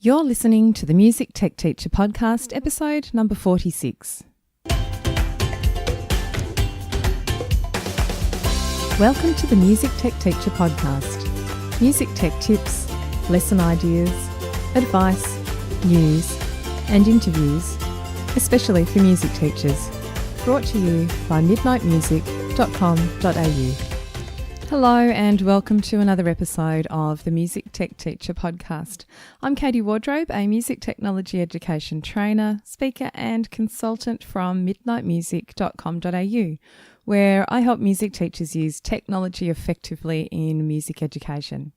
You're listening to the Music Tech Teacher podcast, episode number 46. Welcome to the Music Tech Teacher podcast. Music tech tips, lesson ideas, advice, news, and interviews, especially for music teachers. Brought to you by midnightmusic.com.au. Hello and welcome to another episode of the Music Tech Teacher podcast. I'm Katie Wardrobe, a music technology education trainer, speaker and consultant from midnightmusic.com.au, where I help music teachers use technology effectively in music education.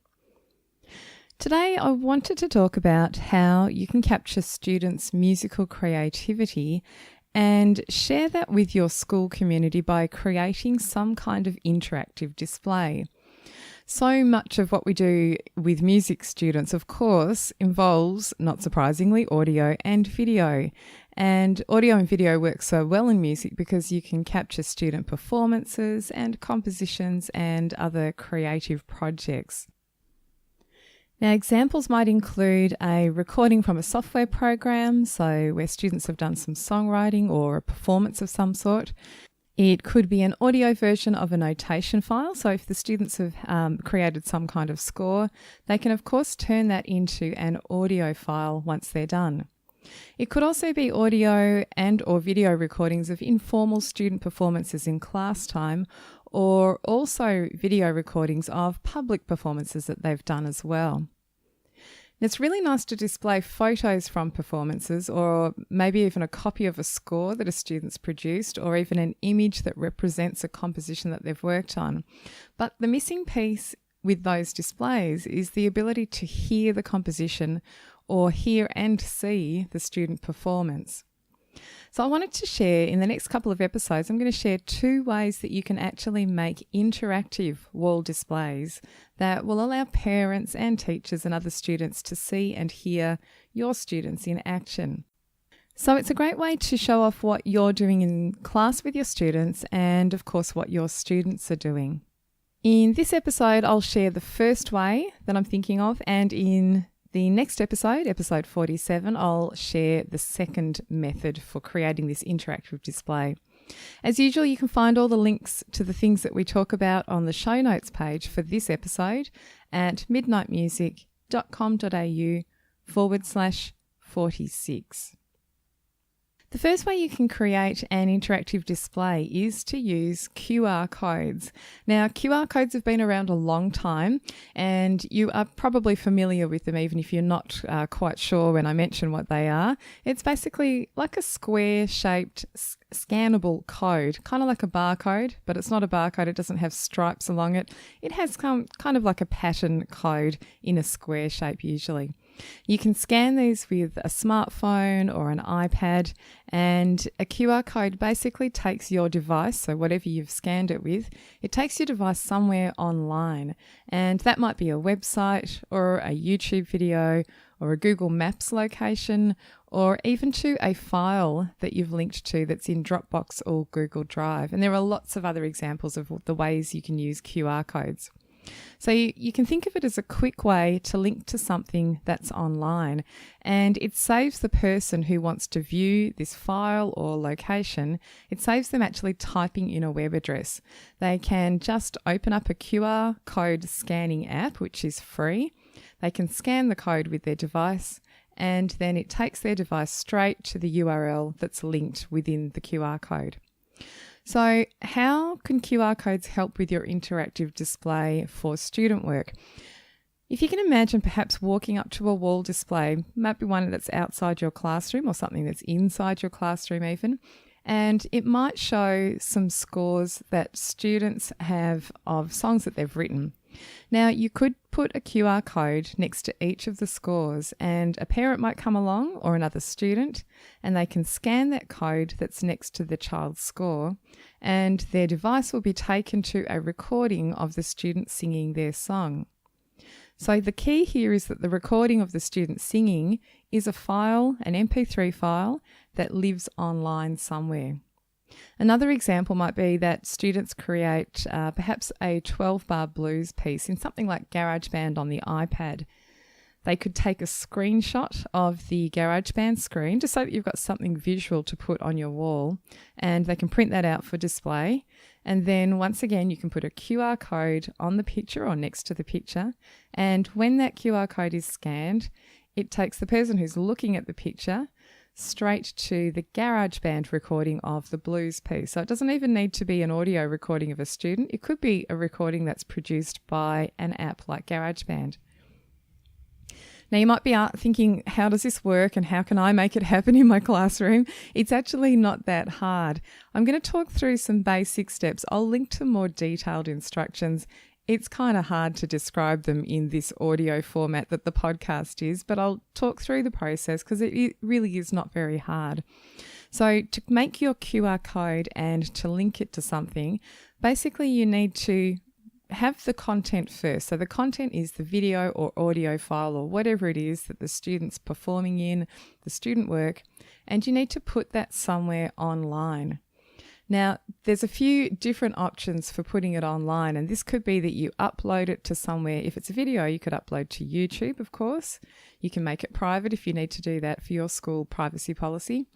Today I wanted to talk about how you can capture students' musical creativity and share that with your school community by creating some kind of interactive display. So much of what we do with music students, of course, involves, not surprisingly, audio and video. And audio and video work so well in music because you can capture student performances and compositions and other creative projects. Now, examples might include a recording from a software program, so where students have done some songwriting or a performance of some sort. It could be an audio version of a notation file, so if the students have created some kind of score, they can of course turn that into an audio file once they're done. It could also be audio and or video recordings of informal student performances in class time, or also video recordings of public performances that they've done as well. It's really nice to display photos from performances, or maybe even a copy of a score that a student's produced, or even an image that represents a composition that they've worked on. But the missing piece with those displays is the ability to hear the composition or hear and see the student performance. So I wanted to share in the next couple of episodes, I'm going to share 2 ways that you can actually make interactive wall displays that will allow parents and teachers and other students to see and hear your students in action. So it's a great way to show off what you're doing in class with your students and, of course, what your students are doing. In this episode, I'll share the first way that I'm thinking of, and in the next episode, episode 47, I'll share the second method for creating this interactive display. As usual, you can find all the links to the things that we talk about on the show notes page for this episode at midnightmusic.com.au/46. The first way you can create an interactive display is to use QR codes. Now, QR codes have been around a long time and you are probably familiar with them even if you're not quite sure when I mention what they are. It's basically like a square-shaped scannable code, kind of like a barcode, but it's not a barcode. It doesn't have stripes along it. It has kind of like a pattern code in a square shape usually. You can scan these with a smartphone or an iPad, and a QR code basically takes your device, so whatever you've scanned it with, it takes your device somewhere online, and that might be a website or a YouTube video or a Google Maps location, or even to a file that you've linked to that's in Dropbox or Google Drive. And there are lots of other examples of the ways you can use QR codes. So you can think of it as a quick way to link to something that's online, and it saves the person who wants to view this file or location, it saves them actually typing in a web address. They can just open up a QR code scanning app, which is free. They can scan the code with their device, and then it takes their device straight to the URL that's linked within the QR code. So how can QR codes help with your interactive display for student work? If you can imagine perhaps walking up to a wall display, might be one that's outside your classroom or something that's inside your classroom even, and it might show some scores that students have of songs that they've written. Now, you could put a QR code next to each of the scores, and a parent might come along or another student, and they can scan that code that's next to the child's score, and their device will be taken to a recording of the student singing their song. So the key here is that the recording of the student singing is a file, an MP3 file, that lives online somewhere. Another example might be that students create perhaps a 12-bar blues piece in something like GarageBand on the iPad. They could take a screenshot of the GarageBand screen just so that you've got something visual to put on your wall, and they can print that out for display. And then once again, you can put a QR code on the picture or next to the picture. And when that QR code is scanned, it takes the person who's looking at the picture straight to the GarageBand recording of the blues piece. So it doesn't even need to be an audio recording of a student. It could be a recording that's produced by an app like GarageBand. Now, you might be thinking, how does this work and how can I make it happen in my classroom? It's actually not that hard. I'm going to talk through some basic steps. I'll link to more detailed instructions. It's kind of hard to describe them in this audio format that the podcast is, but I'll talk through the process because it really is not very hard. So to make your QR code and to link it to something, basically you need to have the content first. So the content is the video or audio file or whatever it is that the student's performing in, the student work, and you need to put that somewhere online. Now, there's a few different options for putting it online, and this could be that you upload it to somewhere. If it's a video, you could upload to YouTube, of course. You can make it private if you need to do that for your school privacy policy.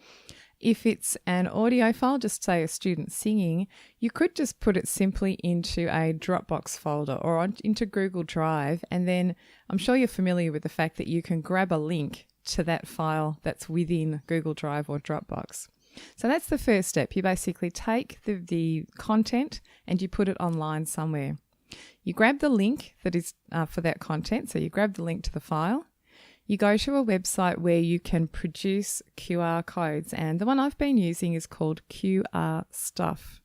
If it's an audio file, just say a student singing, you could just put it simply into a Dropbox folder or into Google Drive. And then I'm sure you're familiar with the fact that you can grab a link to that file that's within Google Drive or Dropbox. So that's the first step. You basically take the content and you put it online somewhere. You grab the link that is for that content. So you grab the link to the file. You go to a website where you can produce QR codes, and the one I've been using is called QR Stuff.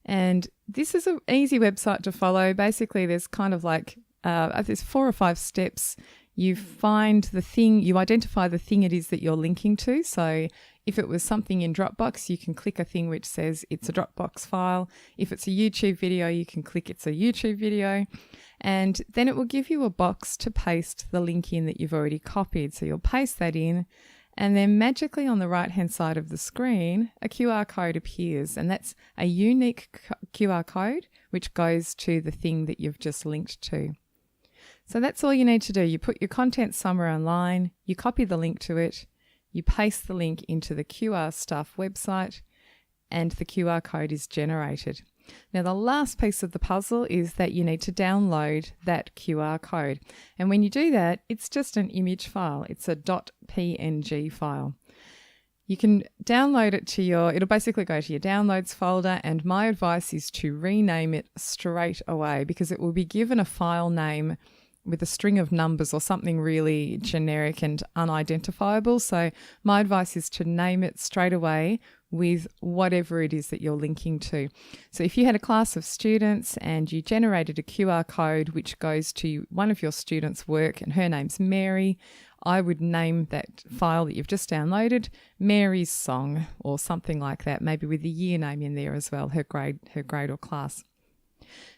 And this is an easy website to follow. Basically, there's kind of like there's 4 or 5 steps. You find the thing, you identify the thing it is that you're linking to. So if it was something in Dropbox, you can click a thing which says it's a Dropbox file. If it's a YouTube video, you can click it's a YouTube video. And then it will give you a box to paste the link in that you've already copied. So you'll paste that in, and then magically on the right-hand side of the screen, a QR code appears. And that's a unique QR code which goes to the thing that you've just linked to. So that's all you need to do. You put your content somewhere online, you copy the link to it, you paste the link into the QR Stuff website, and the QR code is generated. Now, the last piece of the puzzle is that you need to download that QR code. And when you do that, it's just an image file. It's a .png file. You can download it it'll basically go to your downloads folder, and my advice is to rename it straight away because it will be given a file name with a string of numbers or something really generic and unidentifiable. So my advice is to name it straight away with whatever it is that you're linking to. So if you had a class of students and you generated a QR code which goes to one of your students' work and her name's Mary, I would name that file that you've just downloaded Mary's Song or something like that, maybe with the year name in there as well, her grade or class.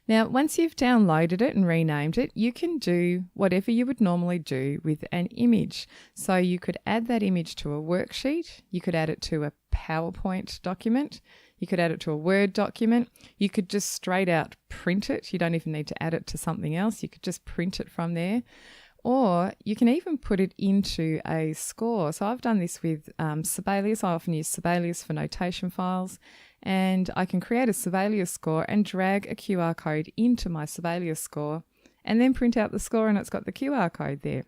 Now, once you've downloaded it and renamed it, you can do whatever you would normally do with an image. So you could add that image to a worksheet, you could add it to a PowerPoint document, you could add it to a Word document, you could just straight out print it. You don't even need to add it to something else. You could just print it from there. Or you can even put it into a score. So I've done this with Sibelius. I often use Sibelius for notation files. And I can create a Sibelius score and drag a QR code into my Sibelius score and then print out the score, and it's got the QR code there.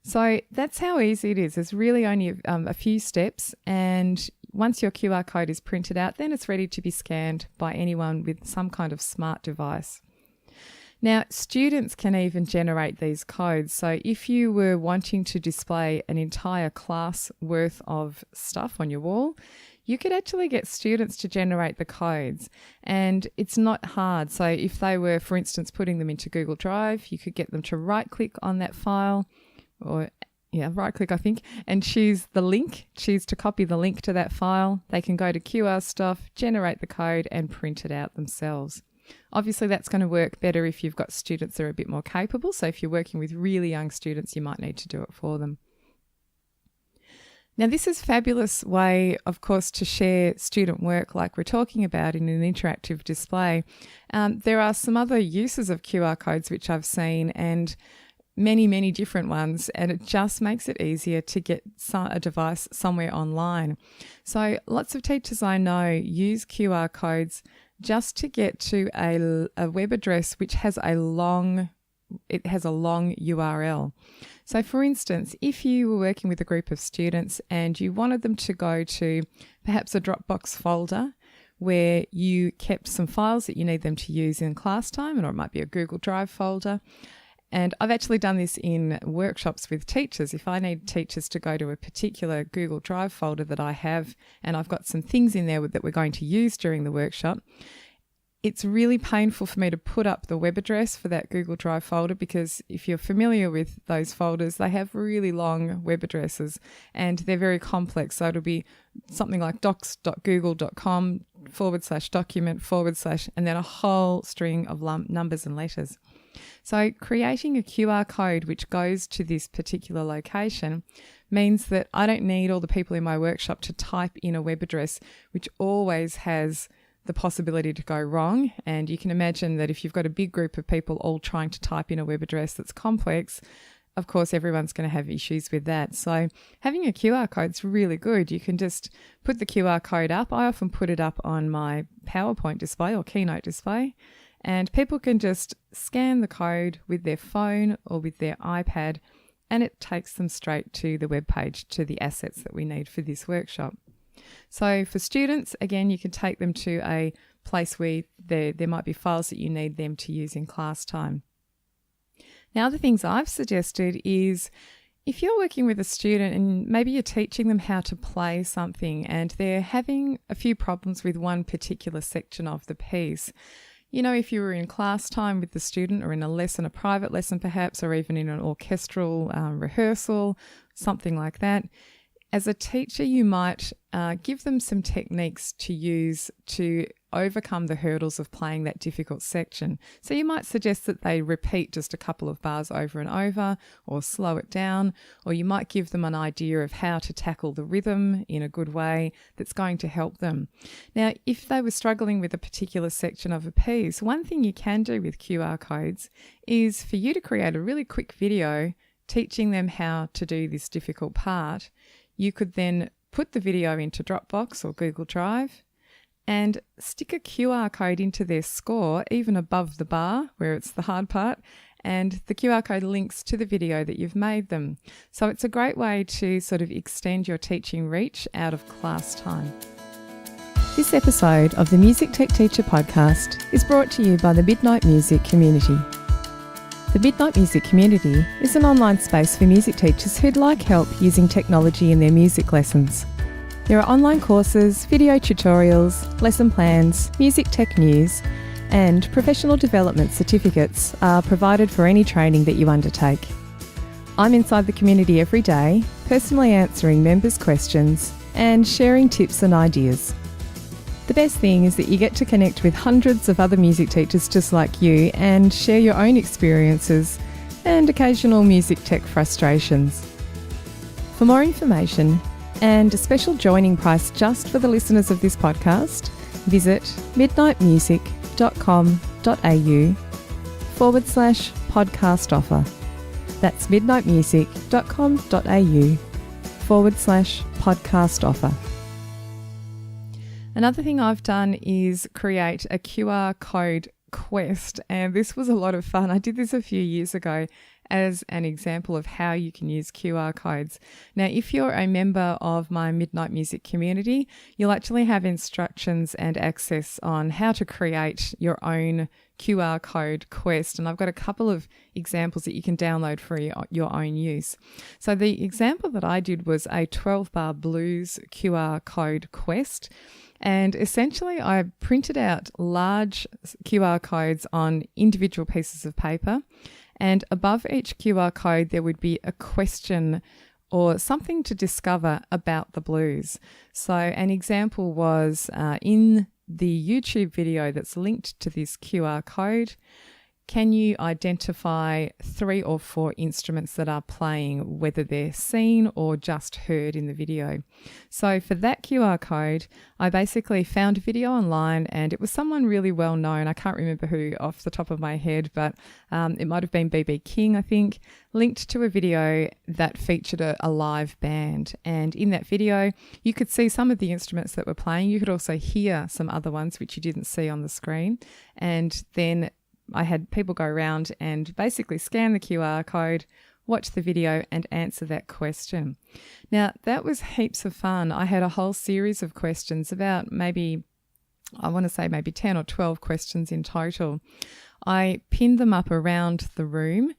So that's how easy it is. There's really only a few steps, and once your QR code is printed out, then it's ready to be scanned by anyone with some kind of smart device. Now, students can even generate these codes. So if you were wanting to display an entire class worth of stuff on your wall, you could actually get students to generate the codes, and it's not hard. So if they were, for instance, putting them into Google Drive, you could get them to right-click on that file, right-click, I think, and choose the link, choose to copy the link to that file. They can go to QR Stuff, generate the code, and print it out themselves. Obviously, that's going to work better if you've got students that are a bit more capable. So if you're working with really young students, you might need to do it for them. Now, this is a fabulous way, of course, to share student work like we're talking about in an interactive display. There are some other uses of QR codes which I've seen, and many, many different ones, and it just makes it easier to get a device somewhere online. So lots of teachers I know use QR codes just to get to a web address which has a long URL. So for instance, if you were working with a group of students and you wanted them to go to perhaps a Dropbox folder where you kept some files that you need them to use in class time, or it might be a Google Drive folder. And I've actually done this in workshops with teachers. If I need teachers to go to a particular Google Drive folder that I have, and I've got some things in there that we're going to use during the workshop, it's really painful for me to put up the web address for that Google Drive folder, because if you're familiar with those folders, they have really long web addresses and they're very complex. So it'll be something like docs.google.com/document/ and then a whole string of numbers and letters. So creating a QR code which goes to this particular location means that I don't need all the people in my workshop to type in a web address, which always has the possibility to go wrong. And you can imagine that if you've got a big group of people all trying to type in a web address that's complex, of course, everyone's going to have issues with that. So having a QR code is really good. You can just put the QR code up. I often put it up on my PowerPoint display or Keynote display, and people can just scan the code with their phone or with their iPad, and it takes them straight to the web page, to the assets that we need for this workshop. So for students, again, you can take them to a place where there might be files that you need them to use in class time. Now, the things I've suggested is if you're working with a student and maybe you're teaching them how to play something and they're having a few problems with one particular section of the piece, you know, if you were in class time with the student or in a lesson, a private lesson perhaps, or even in an orchestral rehearsal, something like that, as a teacher, you might give them some techniques to use to overcome the hurdles of playing that difficult section. So you might suggest that they repeat just a couple of bars over and over, or slow it down, or you might give them an idea of how to tackle the rhythm in a good way that's going to help them. Now, if they were struggling with a particular section of a piece, one thing you can do with QR codes is for you to create a really quick video teaching them how to do this difficult part. You could then put the video into Dropbox or Google Drive and stick a QR code into their score, even above the bar where it's the hard part, and the QR code links to the video that you've made them. So it's a great way to sort of extend your teaching reach out of class time. This episode of the Music Tech Teacher podcast is brought to you by the Midnight Music Community. The Midnight Music Community is an online space for music teachers who'd like help using technology in their music lessons. There are online courses, video tutorials, lesson plans, music tech news, and professional development certificates are provided for any training that you undertake. I'm inside the community every day, personally answering members' questions and sharing tips and ideas. The best thing is that you get to connect with hundreds of other music teachers just like you and share your own experiences and occasional music tech frustrations. For more information and a special joining price just for the listeners of this podcast, visit midnightmusic.com.au/podcast offer. That's midnightmusic.com.au/podcast offer. Another thing I've done is create a QR code quest, and this was a lot of fun. I did this a few years ago as an example of how you can use QR codes. Now, if you're a member of my Midnight Music community, you'll actually have instructions and access on how to create your own QR code quest, and I've got a couple of examples that you can download for your own use. So the example that I did was a 12-bar blues QR code quest. And essentially, I printed out large QR codes on individual pieces of paper. And above each QR code, there would be a question or something to discover about the blues. So an example was in the YouTube video that's linked to this QR code, can you identify 3 or 4 instruments that are playing, whether they're seen or just heard in the video? So for that QR code, I basically found a video online, and it was someone really well known. I can't remember who off the top of my head, but it might have been BB King, I think, linked to a video that featured a live band. And in that video, you could see some of the instruments that were playing. You could also hear some other ones which you didn't see on the screen. And then I had people go around and basically scan the QR code, watch the video and answer that question. Now, that was heaps of fun. I had a whole series of questions, about maybe 10 or 12 questions in total. I pinned them up around the room,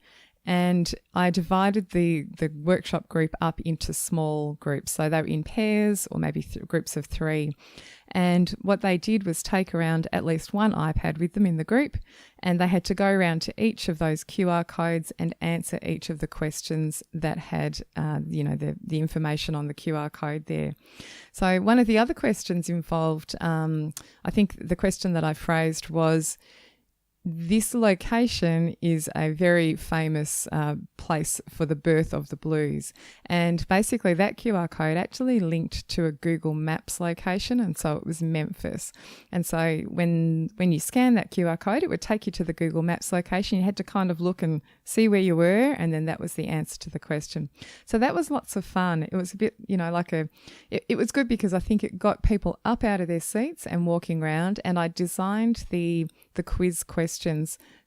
and I divided the workshop group up into small groups. So they were in pairs or maybe groups of 3. And what they did was take around at least one iPad with them in the group, and they had to go around to each of those QR codes and answer each of the questions that had, the information on the QR code there. So one of the other questions involved, I think the question that I phrased was, this location is a very famous place for the birth of the blues. And basically that QR code actually linked to a Google Maps location, and so it was Memphis. And so when you scan that QR code, it would take you to the Google Maps location. You had to kind of look and see where you were, and then that was the answer to the question. So that was lots of fun. It was a bit, it was good because I think it got people up out of their seats and walking around, and I designed the quiz questions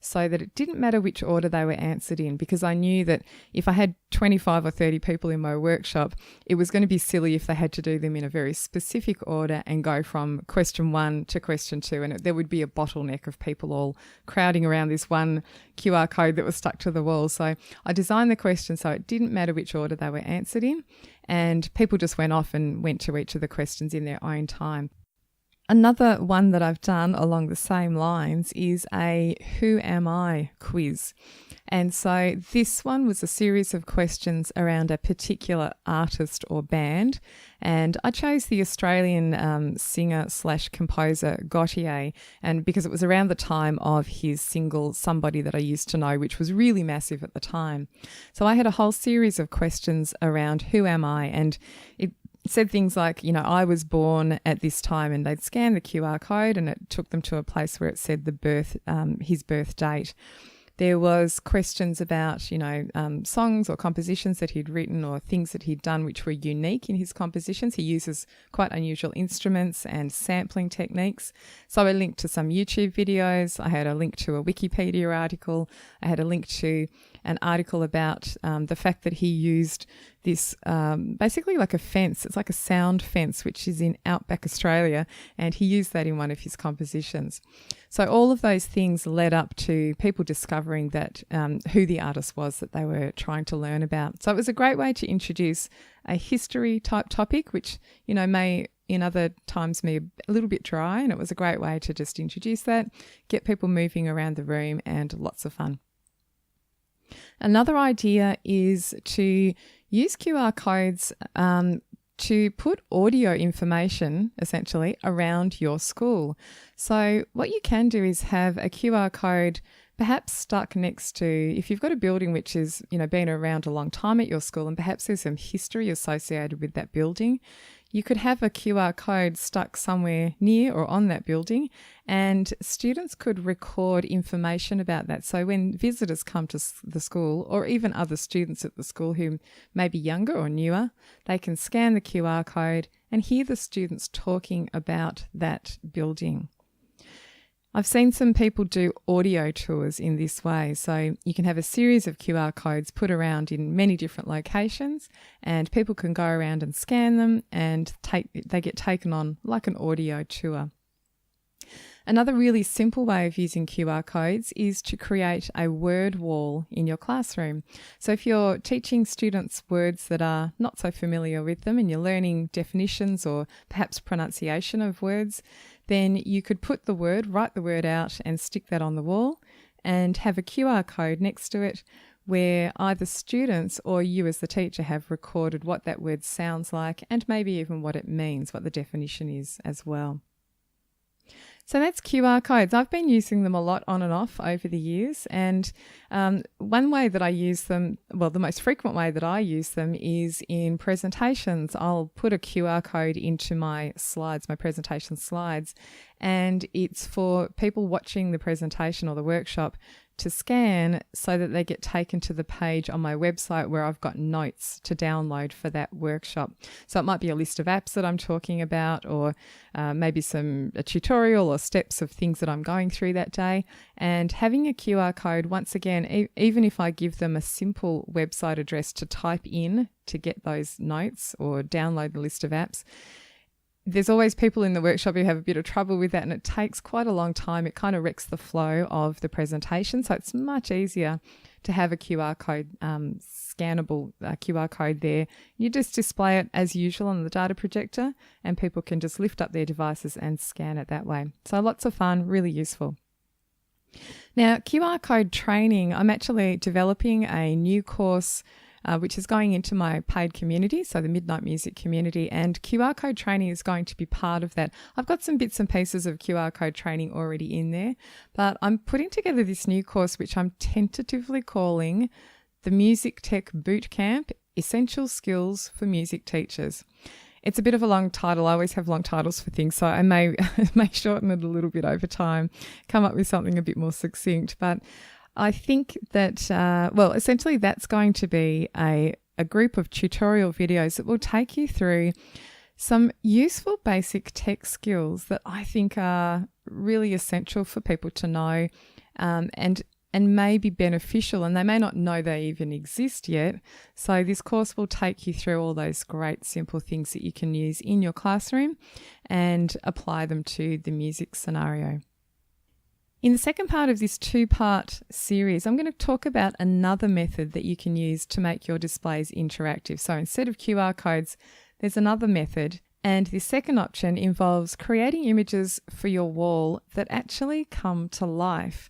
so that it didn't matter which order they were answered in, because I knew that if I had 25 or 30 people in my workshop, it was going to be silly if they had to do them in a very specific order and go from question 1 to question 2, and there would be a bottleneck of people all crowding around this one QR code that was stuck to the wall. So I designed the question so it didn't matter which order they were answered in, and people just went off and went to each of the questions in their own time. Another one that I've done along the same lines is a Who Am I quiz. And so this one was a series of questions around a particular artist or band. And I chose the Australian singer/composer Gautier, and because it was around the time of his single Somebody That I Used to Know, which was really massive at the time. So I had a whole series of questions around who am I, and it said things like, I was born at this time, and they'd scan the QR code and it took them to a place where it said his birth date. There was questions about, songs or compositions that he'd written or things that he'd done which were unique in his compositions. He uses quite unusual instruments and sampling techniques. So I linked to some YouTube videos. I had a link to a Wikipedia article. I had a link to an article about the fact that he used this basically like a fence. It's like a sound fence, which is in outback Australia, and he used that in one of his compositions. So all of those things led up to people discovering that who the artist was that they were trying to learn about. So it was a great way to introduce a history type topic, which, may in other times be a little bit dry, and it was a great way to just introduce that, get people moving around the room, and lots of fun. Another idea is to use QR codes to put audio information, essentially, around your school. So what you can do is have a QR code perhaps stuck next to, if you've got a building which has, been around a long time at your school, and perhaps there's some history associated with that building, you could have a QR code stuck somewhere near or on that building, and students could record information about that. So when visitors come to the school, or even other students at the school who may be younger or newer, they can scan the QR code and hear the students talking about that building. I've seen some people do audio tours in this way. So you can have a series of QR codes put around in many different locations, and people can go around and scan them, and they get taken on like an audio tour. Another really simple way of using QR codes is to create a word wall in your classroom. So if you're teaching students words that are not so familiar with them, and you're learning definitions or perhaps pronunciation of words, then you could write the word out and stick that on the wall, and have a QR code next to it where either students or you as the teacher have recorded what that word sounds like, and maybe even what it means, what the definition is as well. So that's QR codes. I've been using them a lot on and off over the years. And one way that I use them, well, the most frequent way that I use them is in presentations. I'll put a QR code into my slides, my presentation slides, and it's for people watching the presentation or the workshop to scan so that they get taken to the page on my website where I've got notes to download for that workshop. So it might be a list of apps that I'm talking about, or maybe a tutorial or steps of things that I'm going through that day. And having a QR code, once again, even if I give them a simple website address to type in to get those notes or download the list of apps, there's always people in the workshop who have a bit of trouble with that, and it takes quite a long time. It kind of wrecks the flow of the presentation. So it's much easier to have a QR code, scannable QR code there. You just display it as usual on the data projector, and people can just lift up their devices and scan it that way. So lots of fun, really useful. Now, QR code training, I'm actually developing a new course which is going into my paid community, so the Midnight Music community, and QR code training is going to be part of that. I've got some bits and pieces of QR code training already in there, but I'm putting together this new course which I'm tentatively calling the Music Tech Bootcamp, Essential Skills for Music Teachers. It's a bit of a long title. I always have long titles for things, so I may shorten it a little bit over time, come up with something a bit more succinct, but I think that, essentially that's going to be a group of tutorial videos that will take you through some useful basic tech skills that I think are really essential for people to know and may be beneficial, and they may not know they even exist yet. So this course will take you through all those great simple things that you can use in your classroom and apply them to the music scenario. In the second part of this two-part series, I'm going to talk about another method that you can use to make your displays interactive. So instead of QR codes, there's another method. And the second option involves creating images for your wall that actually come to life.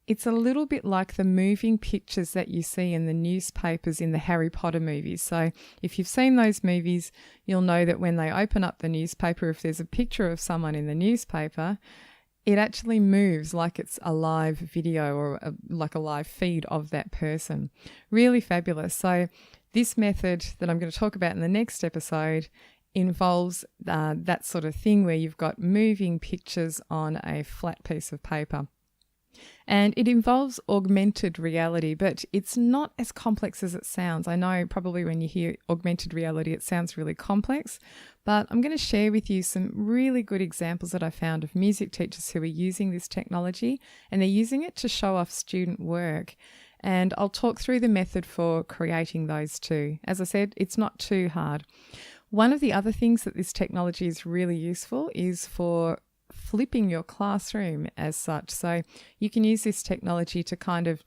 It's a little bit like the moving pictures that you see in the newspapers in the Harry Potter movies. So if you've seen those movies, you'll know that when they open up the newspaper, if there's a picture of someone in the newspaper, it actually moves like it's a live video or like a live feed of that person. Really fabulous. So this method that I'm going to talk about in the next episode involves that sort of thing where you've got moving pictures on a flat piece of paper. And it involves augmented reality, but it's not as complex as it sounds. I know probably when you hear augmented reality, it sounds really complex, but I'm going to share with you some really good examples that I found of music teachers who are using this technology, and they're using it to show off student work. And I'll talk through the method for creating those too. As I said, it's not too hard. One of the other things that this technology is really useful is for flipping your classroom as such. So you can use this technology to kind of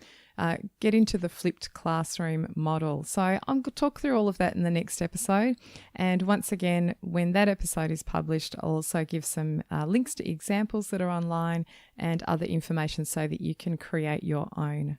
get into the flipped classroom model. So I'm going to talk through all of that in the next episode. And once again, when that episode is published, I'll also give some links to examples that are online and other information so that you can create your own.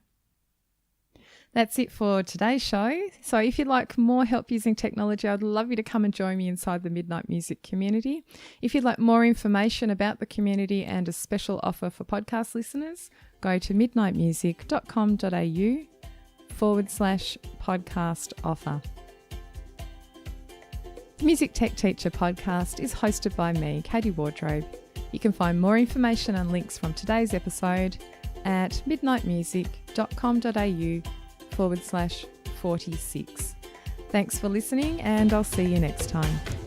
That's it for today's show. So if you'd like more help using technology, I'd love you to come and join me inside the Midnight Music community. If you'd like more information about the community and a special offer for podcast listeners, go to midnightmusic.com.au/podcast offer. The Music Tech Teacher podcast is hosted by me, Katie Wardrobe. You can find more information and links from today's episode at midnightmusic.com.au/46. Thanks for listening, and I'll see you next time.